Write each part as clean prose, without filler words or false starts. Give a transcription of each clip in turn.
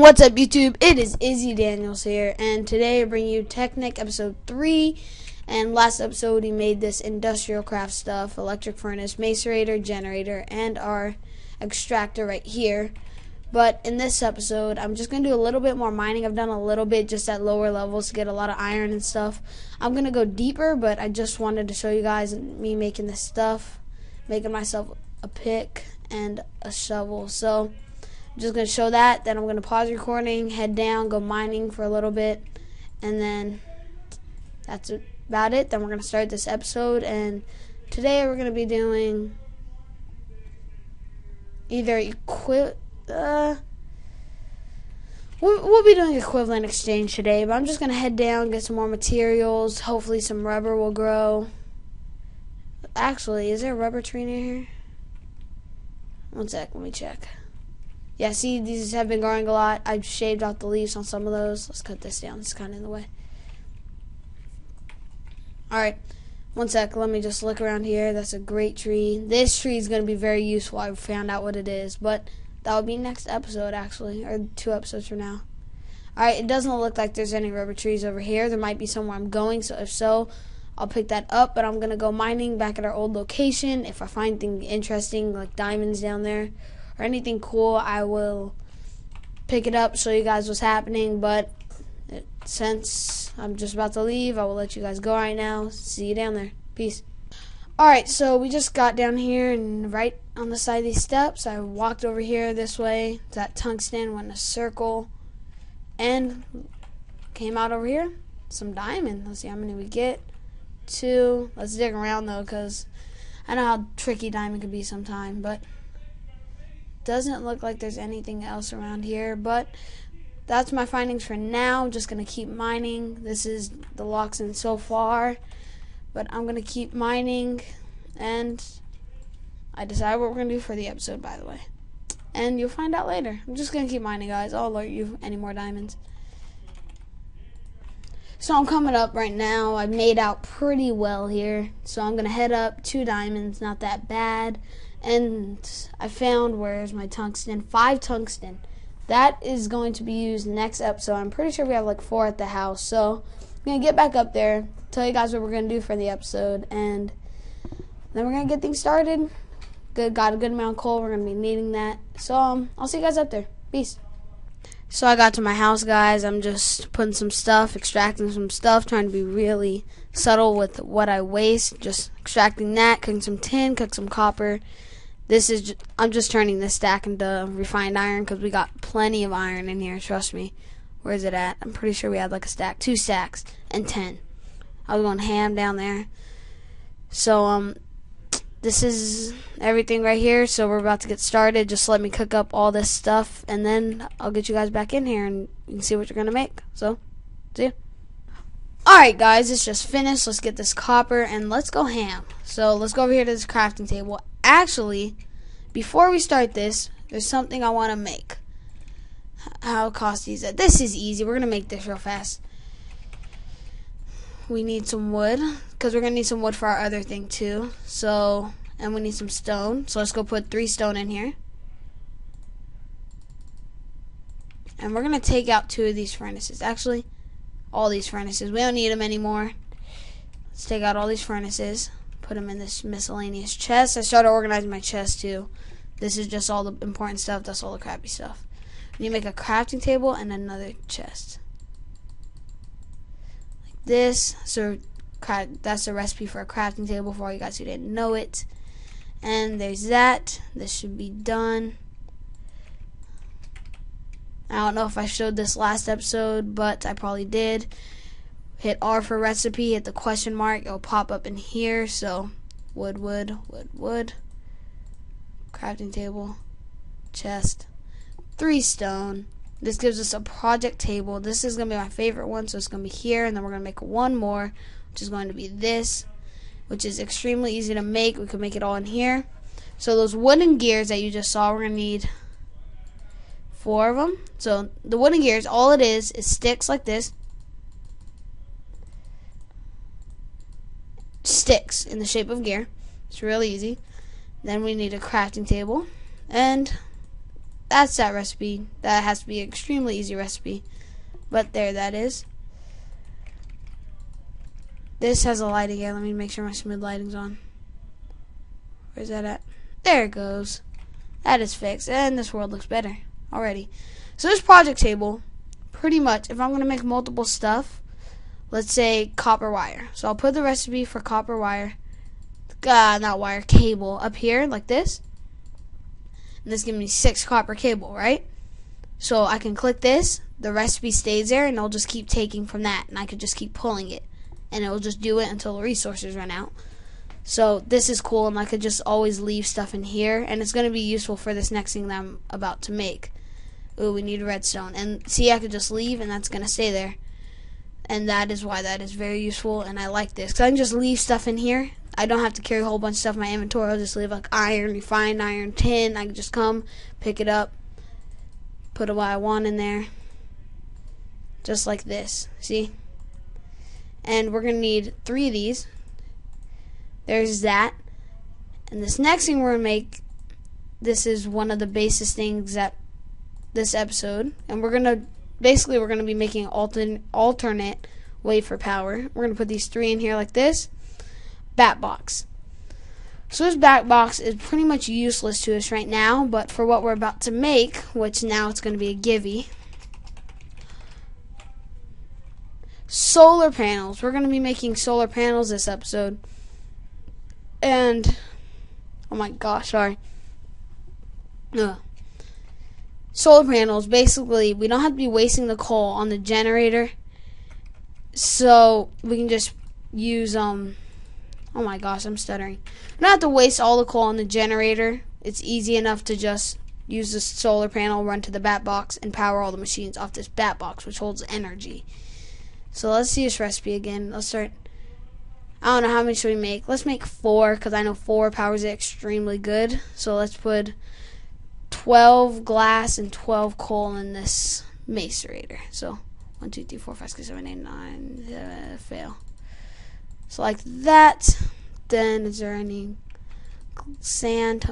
What's up, YouTube? It is Izzy Daniels here, and today I bring you Technic episode 3. And last episode, we made this industrial craft stuff: electric furnace, macerator, generator, and our extractor right here. But in this episode, I'm just going to do a little bit more mining. I've done a little bit just at lower levels to get a lot of iron and stuff. I'm going to go deeper, but I just wanted to show you guys me making this stuff, making myself a pick and a shovel. So I'm just going to show that, then I'm going to pause recording, head down, go mining for a little bit, and then that's about it. Then we're going to start this episode, and today we're going to be doing either we'll be doing equivalent exchange today, but I'm just going to head down, get some more materials. Hopefully some rubber will grow. Actually, is there a rubber tree near here? One sec, let me check. Yeah, see, these have been growing a lot. I've shaved out the leaves on some of those. Let's cut this down. It's kind of in the way. Alright, one sec. Let me just look around here. That's a great tree. This tree is going to be very useful. I found out what it is. But that will be next episode, actually. Or 2 episodes from now. Alright, it doesn't look like there's any rubber trees over here. There might be somewhere I'm going. So if so, I'll pick that up. But I'm going to go mining back at our old location. If I find anything interesting, like diamonds down there, or anything cool, I will pick it up, show you guys what's happening. But since I'm just about to leave, I will let you guys go right now. See you down there. Peace. Alright, so we just got down here, and right on the side of these steps, I walked over here this way to that tungsten, went in a circle, and came out over here. Some diamond. Let's see how many we get. 2. Let's dig around though, because I know how tricky diamond can be sometime, but doesn't look like there's anything else around here. But that's my findings for now. I'm just going to keep mining. This is the locks in so far, but I'm going to keep mining, and I decided what we're going to do for the episode, by the way, and you'll find out later. I'm just going to keep mining, guys. I'll alert you any more diamonds. So I'm coming up right now. I've made out pretty well here, so I'm going to head up. 2 diamonds, not that bad. And I found, where's my tungsten? 5 tungsten. That is going to be used next episode. I'm pretty sure we have like 4 at the house. So I'm going to get back up there, tell you guys what we're going to do for the episode, and then we're going to get things started. Got a good amount of coal. We're going to be needing that. So I'll see you guys up there. Peace. So I got to my house, guys. I'm just putting some stuff, extracting some stuff, trying to be really subtle with what I waste. Just extracting that, cooking some tin, cook some copper. I'm just turning this stack into refined iron because we got plenty of iron in here, trust me. Where is it at? I'm pretty sure we had like a stack, 2 stacks, and 10. I was going ham down there. So, this is everything right here, so we're about to get started. Just let me cook up all this stuff, and then I'll get you guys back in here, and you can see what you're going to make. So, see ya. Alright, guys, it's just finished. Let's get this copper, and let's go ham. So, let's go over here to this crafting table. Actually, before we start this, there's something I want to make. How costly is it? This is easy. We're going to make this real fast. We need some wood, because we're going to need some wood for our other thing too. So, and we need some stone. So let's go put 3 stone in here. And we're going to take out 2 of these furnaces. Actually, all these furnaces. We don't need them anymore. Let's take out all these furnaces. Put them in this miscellaneous chest. I started organizing my chest too. This is just all the important stuff. That's all the crappy stuff. We need to make a crafting table and another chest. Like this. So that's the recipe for a crafting table for all you guys who didn't know it. And there's that. This should be done. I don't know if I showed this last episode, but I probably did. Hit R for recipe, hit the question mark, it'll pop up in here. So wood, crafting table, chest, 3 stone. This gives us a project table. This is going to be my favorite one, so it's going to be here, and then we're going to make 1 more, which is going to be this, which is extremely easy to make. We can make it all in here. So those wooden gears that you just saw, we're going to need 4 of them. So the wooden gears, all it is sticks like this. Sticks in the shape of gear. It's really easy. Then we need a crafting table, and that's that recipe. That has to be an extremely easy recipe. But there, that is. This has a light again. Let me make sure my smooth lighting's on. Where's that at? There it goes. That is fixed. And this world looks better already. So this project table, pretty much, if I'm going to make multiple stuff, let's say copper wire. So I'll put the recipe for copper wire, not wire, cable up here like this. And this gives me 6 copper cable, right? So I can click this, the recipe stays there, and it'll just keep taking from that. And I could just keep pulling it. And it will just do it until the resources run out. So this is cool, and I could just always leave stuff in here. And it's going to be useful for this next thing that I'm about to make. Ooh, we need redstone. And see, I could just leave, and that's going to stay there. And that is why that is very useful, and I like this. Because I can just leave stuff in here. I don't have to carry a whole bunch of stuff in my inventory. I'll just leave like iron, refined iron, tin. I can just come, pick it up, put what I want in there. Just like this. See? And we're going to need 3 of these. There's that. And this next thing we're going to make, this is one of the basis things that this episode. And we're going to, basically we're going to be making an alternate way for power. We're going to put these 3 in here like this. Bat box. So this bat box is pretty much useless to us right now, but for what we're about to make, which now it's going to be a givey. Solar panels. We're going to be making solar panels this episode. And, oh my gosh, sorry. Solar panels, basically, we don't have to be wasting the coal on the generator. So, we can just use, oh my gosh, I'm stuttering. We don't have to waste all the coal on the generator. It's easy enough to just use the solar panel, run to the bat box, and power all the machines off this bat box, which holds energy. So let's see this recipe again. Let's start. I don't know how many should we make. Let's make 4 because I know 4 powers it extremely good. So let's put 12 glass and 12 coal in this macerator. So 1, 2, 3, 4, 5, 6, 7, 8, 9. Fail. So like that. Then is there any sand?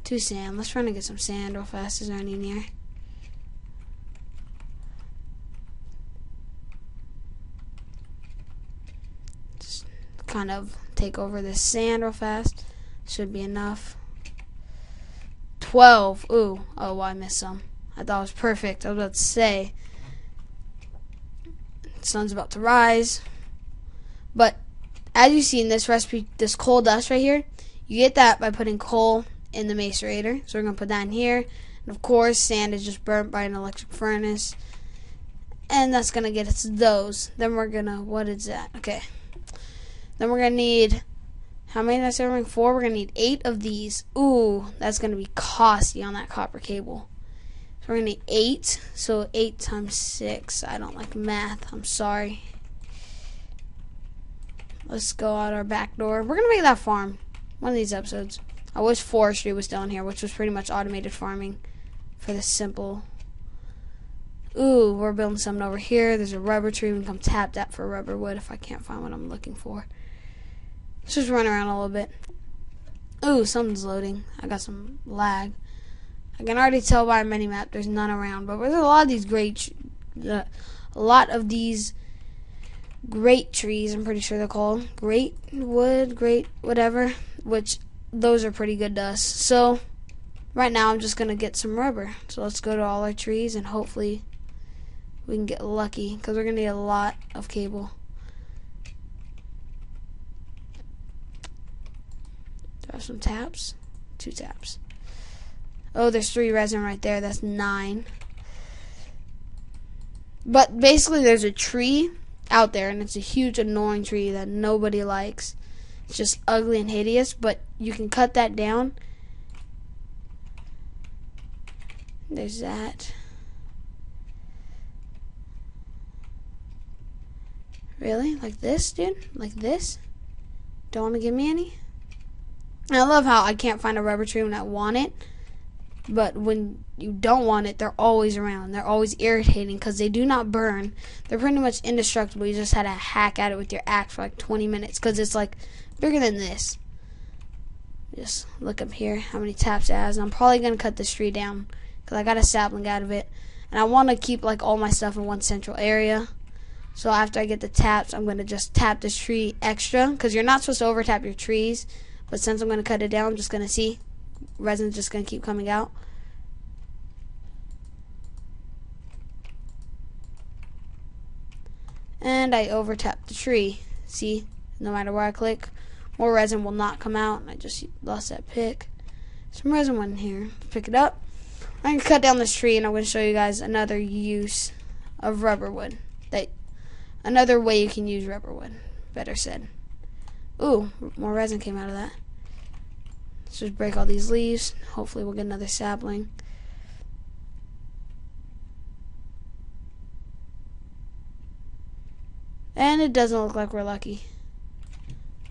2 sand. Let's try to get some sand real fast. Is there any near? Kind of take over this sand real fast. Should be enough. 12. Ooh. Oh, well, I missed some. I thought it was perfect. I was about to say. The sun's about to rise. But as you see in this recipe, this coal dust right here, you get that by putting coal in the macerator. So we're going to put that in here. And of course, sand is just burnt by an electric furnace. And that's going to get us those. Then we're going to, what is that? Okay. Then we're going to need, how many did I say we're going to make? 4? We're going to need 8 of these. Ooh, that's going to be costly on that copper cable. So we're going to need 8. So 8 times 6. I don't like math. I'm sorry. Let's go out our back door. We're going to make that farm. One of these episodes. I wish forestry was down here, which was pretty much automated farming for the simple. Ooh, we're building something over here. There's a rubber tree. We can come tap that for rubber wood if I can't find what I'm looking for. Let's just run around a little bit. Ooh, something's loading. I got some lag. I can already tell by a mini-map there's none around, but there's a lot of these great trees, I'm pretty sure they're called. Great wood, great whatever, which those are pretty good to us. So, right now I'm just going to get some rubber. So let's go to all our trees and hopefully we can get lucky because we're going to need a lot of cable. Do I have some taps? 2 taps. Oh, there's 3 resin right there. That's 9. But basically there's a tree out there and it's a huge annoying tree that nobody likes. It's just ugly and hideous, but you can cut that down. There's that. Really? Like this, dude? Like this? Don't want to give me any? And I love how I can't find a rubber tree when I want it. But when you don't want it, they're always around. They're always irritating because they do not burn. They're pretty much indestructible. You just had to hack at it with your axe for like 20 minutes because it's like bigger than this. Just look up here how many taps it has. I'm probably going to cut this tree down because I got a sapling out of it. And I want to keep like all my stuff in one central area. So after I get the taps, I'm going to just tap this tree extra because you're not supposed to over tap your trees. But since I'm going to cut it down, I'm just going to see resin's just going to keep coming out. And I over tap the tree. See, no matter where I click, more resin will not come out. I just lost that pick. Some resin went in here. Pick it up. I'm going to cut down this tree and I'm going to show you guys another use of rubber wood. Another way you can use rubber wood. Better said. Ooh, more resin came out of that. Let's just break all these leaves. Hopefully we'll get another sapling. And it doesn't look like we're lucky.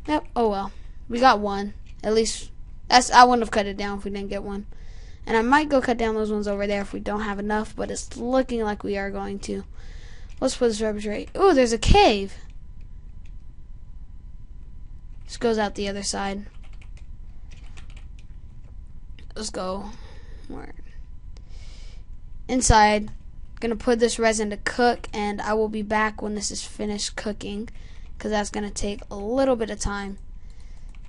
Yep, oh well. We got one. At least, I wouldn't have cut it down if we didn't get one. And I might go cut down those ones over there if we don't have enough, but it's looking like we are going to. Let's put this rubber tree. Ooh, there's a cave. This goes out the other side. Let's go. Inside. Gonna put this resin to cook, and I will be back when this is finished cooking because that's gonna take a little bit of time.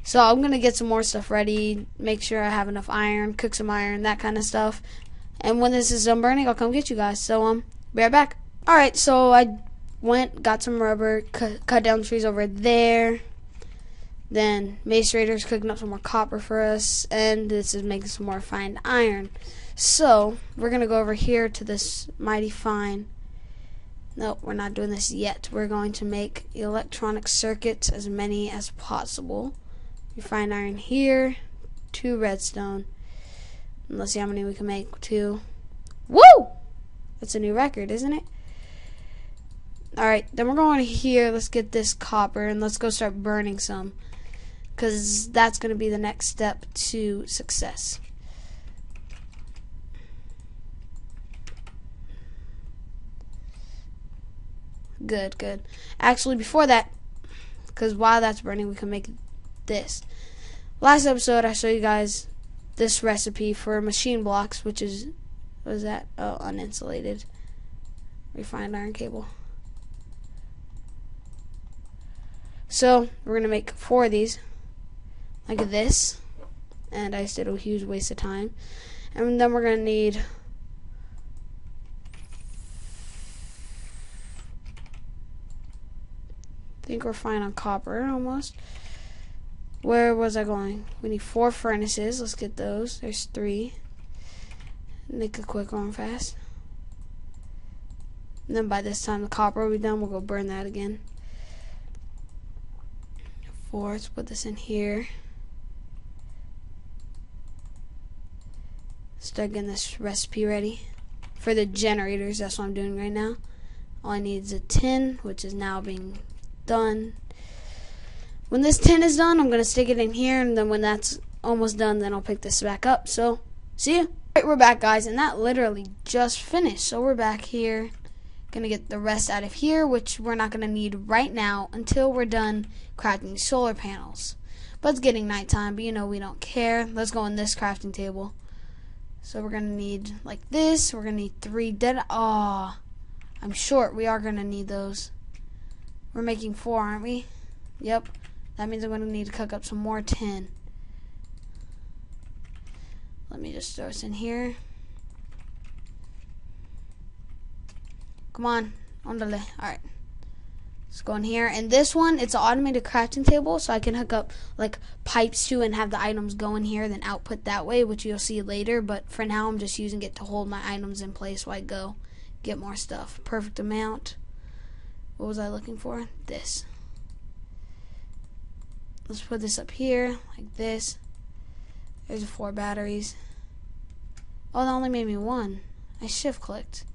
So I'm gonna get some more stuff ready, make sure I have enough iron, cook some iron, that kind of stuff. And when this is done burning, I'll come get you guys. So be right back. Alright, so I got some rubber, cut down trees over there. Then Macerator's cooking up some more copper for us, and this is making some more refined iron. So we're gonna go over here to this mighty fine. No, we're not doing this yet. We're going to make electronic circuits, as many as possible. Refined iron here, 2 redstone. And let's see how many we can make. 2. Woo! That's a new record, isn't it? Alright, then we're going here. Let's get this copper and let's go start burning some, because that's going to be the next step to success. Good, good. Actually, before that, because while that's burning, we can make this. Last episode, I showed you guys this recipe for machine blocks, which is, what is that? Oh, uninsulated refined iron cable. So we're gonna make 4 of these, like this, and I just did a huge waste of time. And then we're gonna need I think we're fine on copper almost. Where was I going? We need 4 furnaces. Let's get those. There's 3. Make it quick on fast. And then by this time the copper will be done. We'll go burn that again. 4. Let's put this in here. Start getting this recipe ready for the generators. That's what I'm doing right now. All I need is a tin, which is now being done. When this tin is done, I'm going to stick it in here, and then when that's almost done, then I'll pick this back up. So, see ya. Alright, we're back, guys, and that literally just finished. So we're back here. Going to get the rest out of here, which we're not going to need right now until we're done crafting solar panels. But it's getting nighttime, but you know we don't care. Let's go on this crafting table. So we're going to need like this. We're going to need 3 dead. Oh, I'm short. We are going to need those. We're making 4, aren't we? Yep. That means I'm going to need to cook up some more tin. Let me just throw this in here. Come on. Ondale. Alright. Let's go in here. And this one, it's an automated crafting table, so I can hook up like pipes to and have the items go in here, then output that way, which you'll see later. But for now, I'm just using it to hold my items in place while I go get more stuff. Perfect amount. What was I looking for? This. Let's put this up here, like this. There's 4 batteries. Oh, that only made me 1. I shift clicked.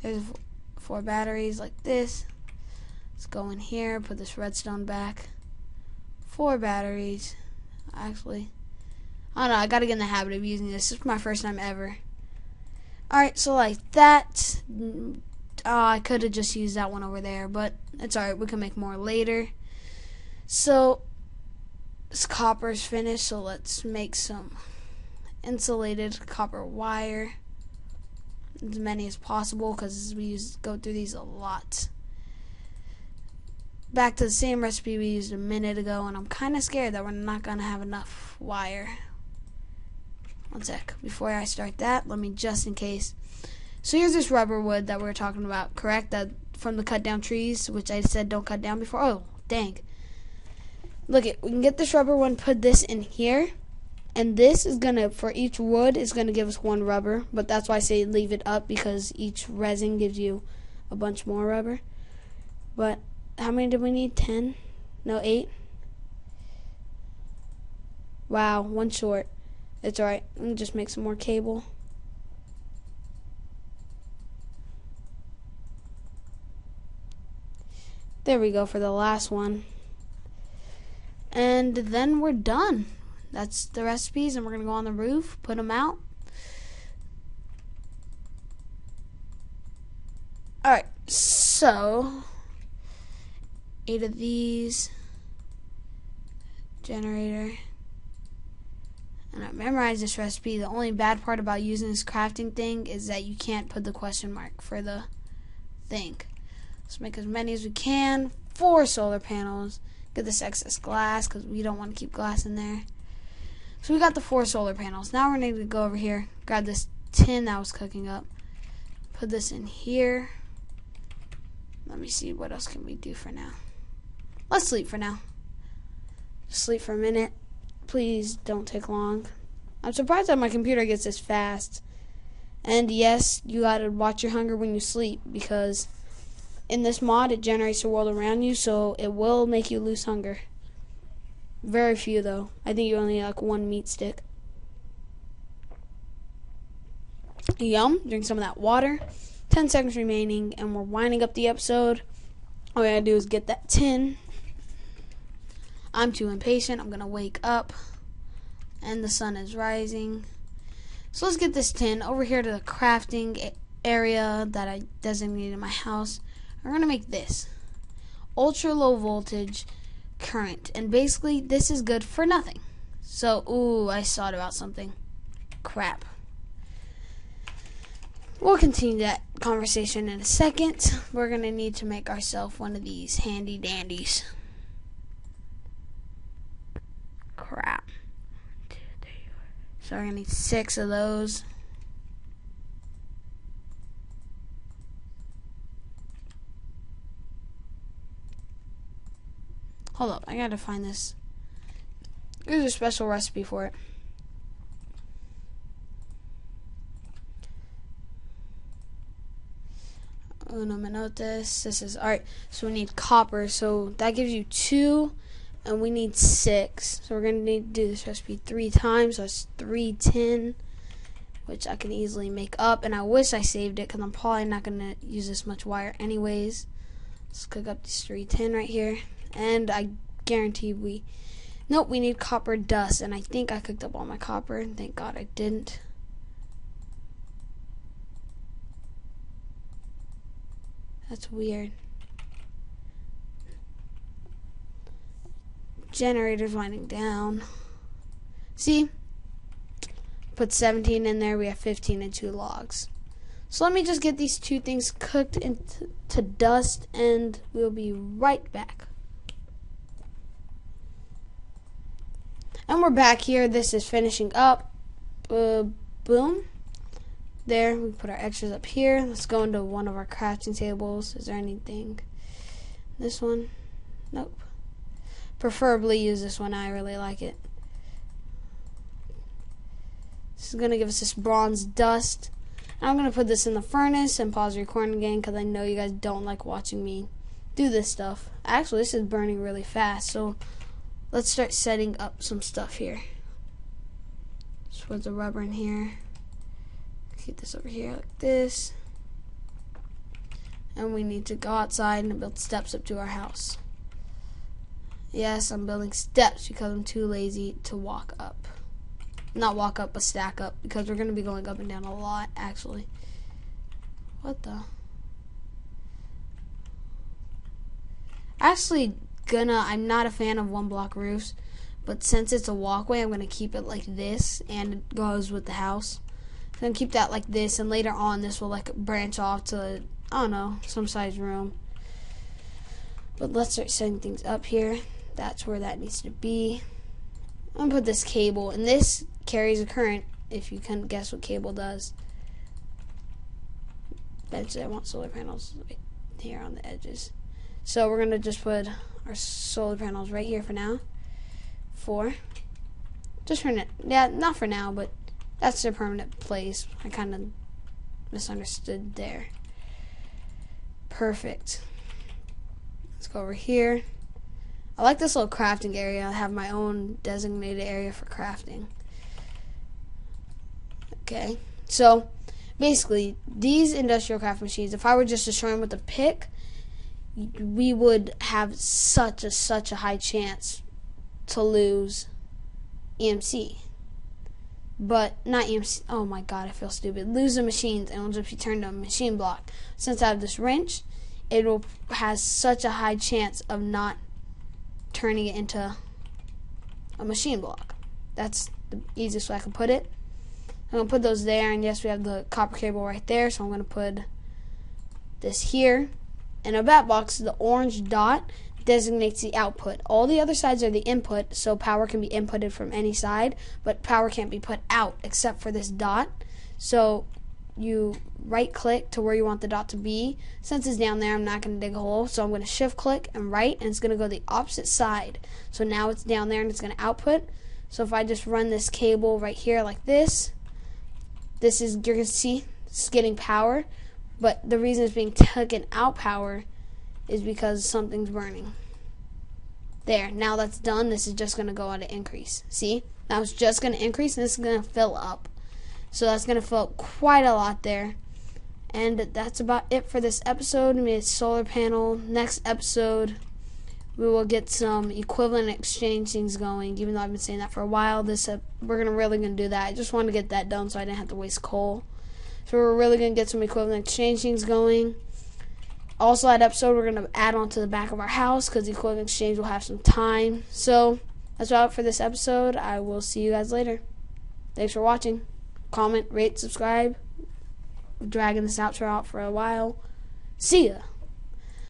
There's 4 batteries, like this. Let's go in here, put this redstone back. 4 batteries. Actually, I don't know, I gotta get in the habit of using this. This is my first time ever. Alright, so like that. I could have just used that one over there, but it's alright, we can make more later. So This copper is finished, so let's make some insulated copper wire, as many as possible, because we go through these a lot. Back to the same recipe we used a minute ago, and I'm kind of scared that we're not going to have enough wire. One sec. Before I start that, let me just in case. So here's this rubber wood that we were talking about, correct? That from the cut down trees, which I said don't cut down before. Oh, dang. Look it, we can get this rubber one, put this in here, and this is gonna, for each wood, is gonna give us one rubber, but that's why I say leave it up, because each resin gives you a bunch more rubber. But how many did we need? 10? No, 8? Wow, one short. It's alright. Let me just make some more cable. There we go for the last one. And then we're done. That's the recipes, and we're going to go on the roof, put them out. Alright, so 8 of these. Generator. And I memorized this recipe. The only bad part about using this crafting thing is that you can't put the question mark for the thing. Let's make as many as we can. 4 solar panels. Get this excess glass because we don't want to keep glass in there. So we got the 4 solar panels. Now we're going to go over here, grab this tin that was cooking up, put this in here. Let me see, what else can we do for now? Let's sleep for now. Just sleep for a minute. Please don't take long. I'm surprised that my computer gets this fast. And yes, you gotta watch your hunger when you sleep, because in this mod it generates the world around you, so it will make you lose hunger. Very few though. I think you only need like 1 meat stick. Yum. Drink some of that water. 10 seconds remaining, and we're winding up the episode. All we gotta do is get that tin. I'm too impatient. I'm gonna wake up, and the sun is rising. So let's get this tin over here to the crafting area that I designated in my house. We're gonna make this ultra low voltage current, and basically this is good for nothing. So, ooh, I thought about something. Crap. We'll continue that conversation in a second. We're gonna need to make ourselves one of these handy dandies. Crap. So we're gonna need 6 of those. Hold up, I gotta find this. There's a special recipe for it. Uno minutos. This is alright. So we need copper. So that gives you 2, and we need 6. So we're gonna need to do this recipe 3 times. So it's 3 tin, which I can easily make up. And I wish I saved it, because I'm probably not gonna use this much wire anyways. Let's cook up these 3 tin right here, and I guarantee we need copper dust. And I think I cooked up all my copper, and thank God I didn't. That's weird. Generator's winding down. See? Put 17 in there. We have 15 and 2 logs. So let me just get these 2 things cooked into dust, and we'll be right back. And we're back here. This is finishing up. Boom. There, we put our extras up here. Let's go into one of our crafting tables. Is there anything? This one? Nope. Preferably use this one. I really like it. This is going to give us this bronze dust. I'm going to put this in the furnace and pause the recording again, because I know you guys don't like watching me do this stuff. Actually, this is burning really fast, so let's start setting up some stuff here. Just put the rubber in here. Keep this over here like this. And we need to go outside and build steps up to our house. Yes, I'm building steps because I'm too lazy to walk up. Not walk up, but stack up, because we're going to be going up and down a lot, actually. What the? I'm not a fan of 1 block roofs, but since it's a walkway, I'm going to keep it like this, and it goes with the house. I'm going to keep that like this, and later on this will like branch off to, I don't know, some size room. But let's start setting things up here. That's where that needs to be. I'm going to put this cable, and this carries a current, if you can guess what cable does. Eventually I want solar panels right here on the edges. So we're going to just put our solar panels right here for now. Just for now. Yeah, not for now, but that's their permanent place. I kind of misunderstood there. Perfect. Let's go over here. I like this little crafting area. I have my own designated area for crafting. Okay, so basically these industrial craft machines, if I were just to destroy them with a pick, we would have such a high chance to lose EMC. But not EMC. Oh my god, I feel stupid. Lose the machines, and it'll just be turned to a machine block. Since I have this wrench, it has such a high chance of not turning it into a machine block. That's the easiest way I can put it. I'm going to put those there, and yes, we have the copper cable right there, so I'm going to put this here. In a bat box, the orange dot designates the output. All the other sides are the input, so power can be inputted from any side, but power can't be put out except for this dot. So you right click to where you want the dot to be. Since it's down there, I'm not going to dig a hole, so I'm going to shift click and right, and it's going to go the opposite side. So now it's down there and it's going to output. So if I just run this cable right here like this, you're going to see it's getting power, but the reason it's being taken out power is because something's burning. There, now that's done. This is just going to go on to increase. See, now it's just going to increase, and this is going to fill up. So that's going to fill up quite a lot there. And that's about it for this episode. We made a solar panel. Next episode, we will get some equivalent exchange things going. Even though I've been saying that for a while, we're really going to do that. I just wanted to get that done so I didn't have to waste coal. So we're really going to get some equivalent exchange things going. Also, that episode we're going to add on to the back of our house because the equivalent exchange will have some time. So that's about it for this episode. I will see you guys later. Thanks for watching. Comment, rate, subscribe. We're dragging this outro out for a while. See ya.